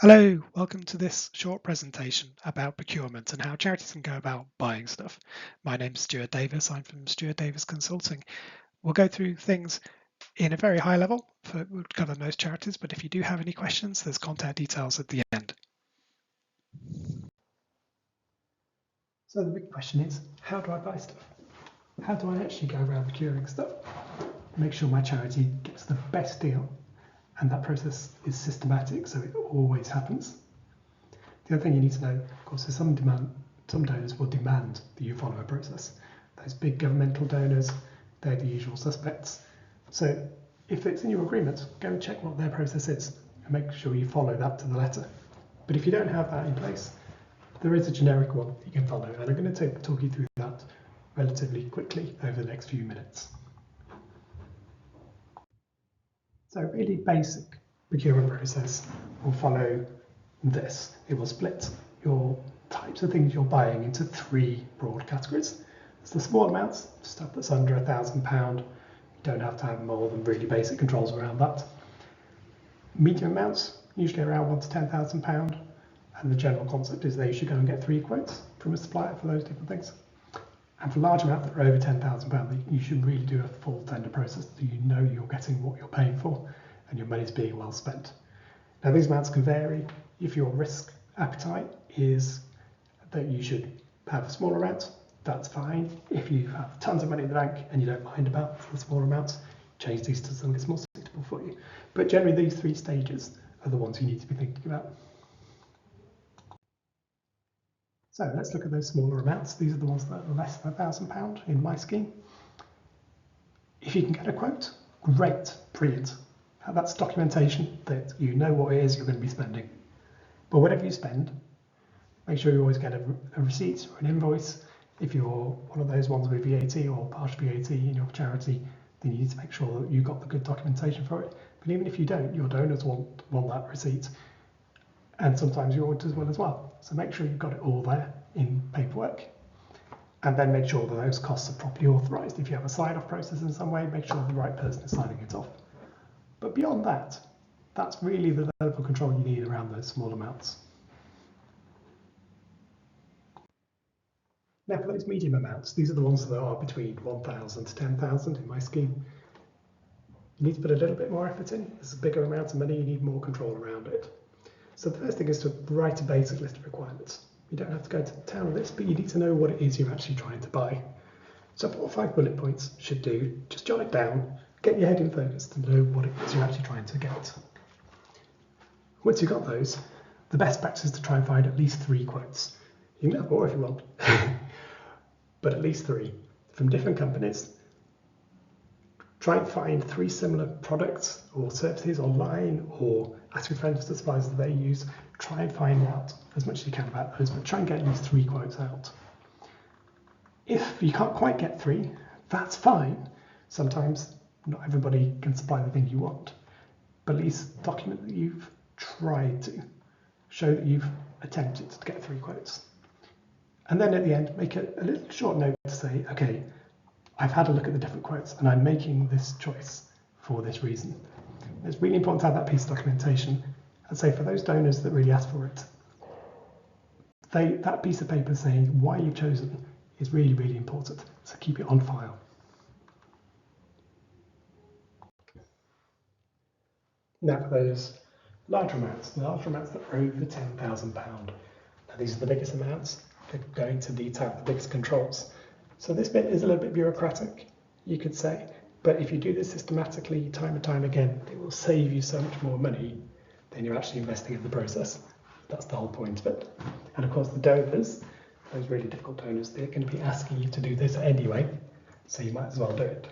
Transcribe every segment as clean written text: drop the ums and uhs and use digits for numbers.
Hello, welcome to this short presentation about procurement and how charities can go about buying stuff. My name's Stuart Davis, I'm from Stuart Davis Consulting. We'll go through things in a very high level, we'll cover most charities, but if you do have any questions, there's contact details at the end. So the big question is, how do I buy stuff? How do I actually go around procuring stuff? Make sure my charity gets the best deal, and that process is systematic, so it always happens. The other thing you need to know, of course, is some donors will demand that you follow a process. Those big governmental donors, they're the usual suspects. So if it's in your agreement, go and check what their process is and make sure you follow that to the letter. But if you don't have that in place, there is a generic one that you can follow, and I'm going to talk you through that relatively quickly over the next few minutes. So a really basic procurement process will follow this. It will split your types of things you're buying into three broad categories. There's the small amounts, stuff that's under £1,000. You don't have to have more than really basic controls around that. Medium amounts, usually around £1,000 to £10,000. And the general concept is that you should go and get 3 quotes from a supplier for those different things. And for large amounts that are over £10,000, you should really do a full tender process so you know you're getting what you're paying for and your money's being well spent. Now these amounts can vary. If your risk appetite is that you should have a smaller amount, that's fine. If you have tons of money in the bank and you don't mind about the smaller amounts, change these to something that's more suitable for you. But generally these 3 stages are the ones you need to be thinking about. So let's look at those smaller amounts. These are the ones that are less than £1,000 in my scheme. If you can get a quote, great, brilliant. That's documentation that you know what it is you're going to be spending. But whatever you spend, make sure you always get a receipt or an invoice. If you're one of those ones with VAT or partial VAT in your charity, then you need to make sure that you've got the good documentation for it. But even if you don't, your donors want that receipt. And sometimes your auditors will as well. So make sure you've got it all there in paperwork. And then make sure that those costs are properly authorised. If you have a sign-off process in some way, make sure the right person is signing it off. But beyond that, that's really the level of control you need around those small amounts. Now for those medium amounts, these are the ones that are between 1,000 to 10,000 in my scheme. You need to put a little bit more effort in. There's a bigger amount of money, you need more control around it. So the first thing is to write a basic list of requirements. You don't have to go to town on this, but you need to know what it is you're actually trying to buy. So 4 or 5 bullet points should do. Just jot it down, get your head in focus to know what it is you're actually trying to get. Once you've got those, the best practice is to try and find at least 3 quotes. You can have more if you want, but at least 3 from different companies. Try and find 3 similar products or services online, or ask your friends for suppliers that they use. Try and find out as much as you can about those, but try and get at least 3 quotes out. If you can't quite get 3, that's fine. Sometimes not everybody can supply the thing you want, but at least document that you've tried to. Show that you've attempted to get 3 quotes. And then at the end, make a little short note to say, okay, I've had a look at the different quotes and I'm making this choice for this reason. It's really important to have that piece of documentation. I'd say for those donors that really ask for it, that piece of paper saying why you've chosen is really, really important. So keep it on file. Now for those larger amounts, the larger amounts that are over £10,000. Now these are the biggest amounts. They're going to need to have the biggest controls. So this bit is a little bit bureaucratic, you could say, but if you do this systematically time and time again, it will save you so much more money than you're actually investing in the process. That's the whole point of it. And of course the donors, those really difficult donors, they're going to be asking you to do this anyway, so you might as well do it.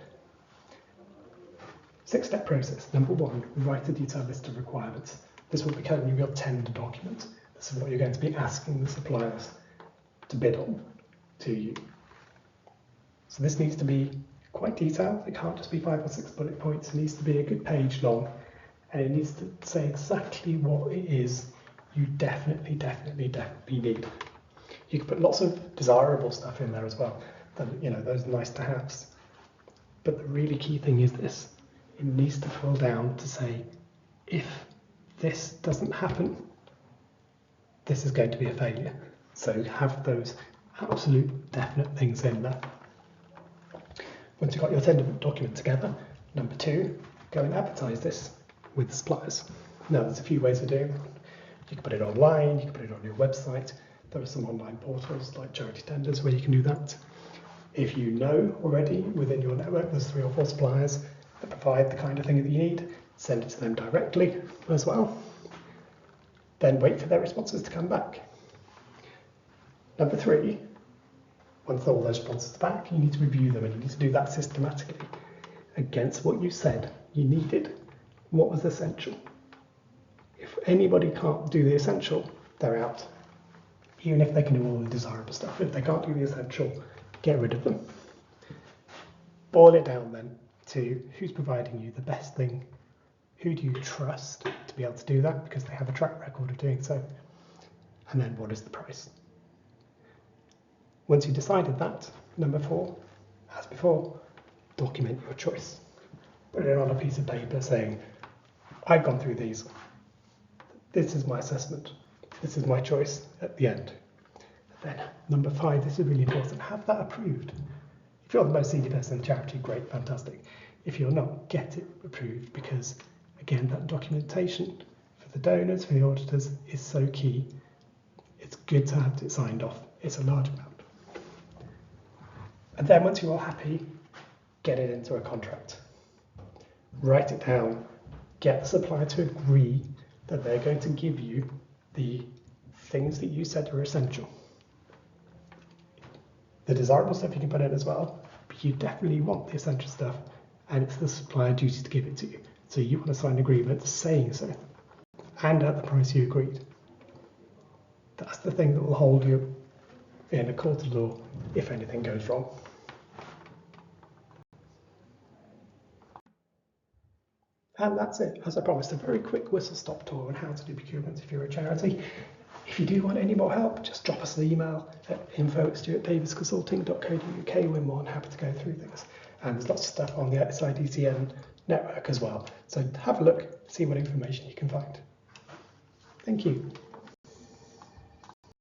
6-step process. Number 1, write a detailed list of requirements. This will become your tender document. This is what you're going to be asking the suppliers to bid on to you. So this needs to be quite detailed. It can't just be 5 or 6 bullet points. It needs to be a good page long, and it needs to say exactly what it is you definitely need. You can put lots of desirable stuff in there as well, those nice to haves. But the really key thing is this. It needs to drill down to say, if this doesn't happen, this is going to be a failure. So have those absolute definite things in there. Once you've got your tender document together, number 2, go and advertise this with suppliers. Now, there's a few ways of doing that. You can put it online, you can put it on your website. There are some online portals like charity tenders where you can do that. If you know already within your network there's 3 or 4 suppliers that provide the kind of thing that you need, send it to them directly as well. Then wait for their responses to come back. Number 3, once all those responses are back, you need to review them, and you need to do that systematically against what you said you needed. What was essential? If anybody can't do the essential, they're out. Even if they can do all the desirable stuff, if they can't do the essential, get rid of them. Boil it down then to who's providing you the best thing, who do you trust to be able to do that because they have a track record of doing so, and then what is the price. Once you've decided that, number 4, as before, document your choice. Put it on a piece of paper saying, I've gone through these. This is my assessment. This is my choice at the end. Then number 5, this is really important, have that approved. If you're the most senior person in the charity, great, fantastic. If you're not, get it approved, because again, that documentation for the donors, for the auditors is so key. It's good to have it signed off. It's a large amount. And then once you're all happy, get it into a contract. Write it down, get the supplier to agree that they're going to give you the things that you said were essential. The desirable stuff you can put in as well, but you definitely want the essential stuff, and it's the supplier duty to give it to you. So you want to sign an agreement saying so, and at the price you agreed. That's the thing that will hold you in a court of law if anything goes wrong. And that's it. As I promised, a very quick whistle-stop tour on how to do procurement if you're a charity. If you do want any more help, just drop us an email at info@stuartdavisconsulting.co.uk. We're more than happy to go through things. And there's lots of stuff on the SIDCN network as well. So have a look, see what information you can find. Thank you.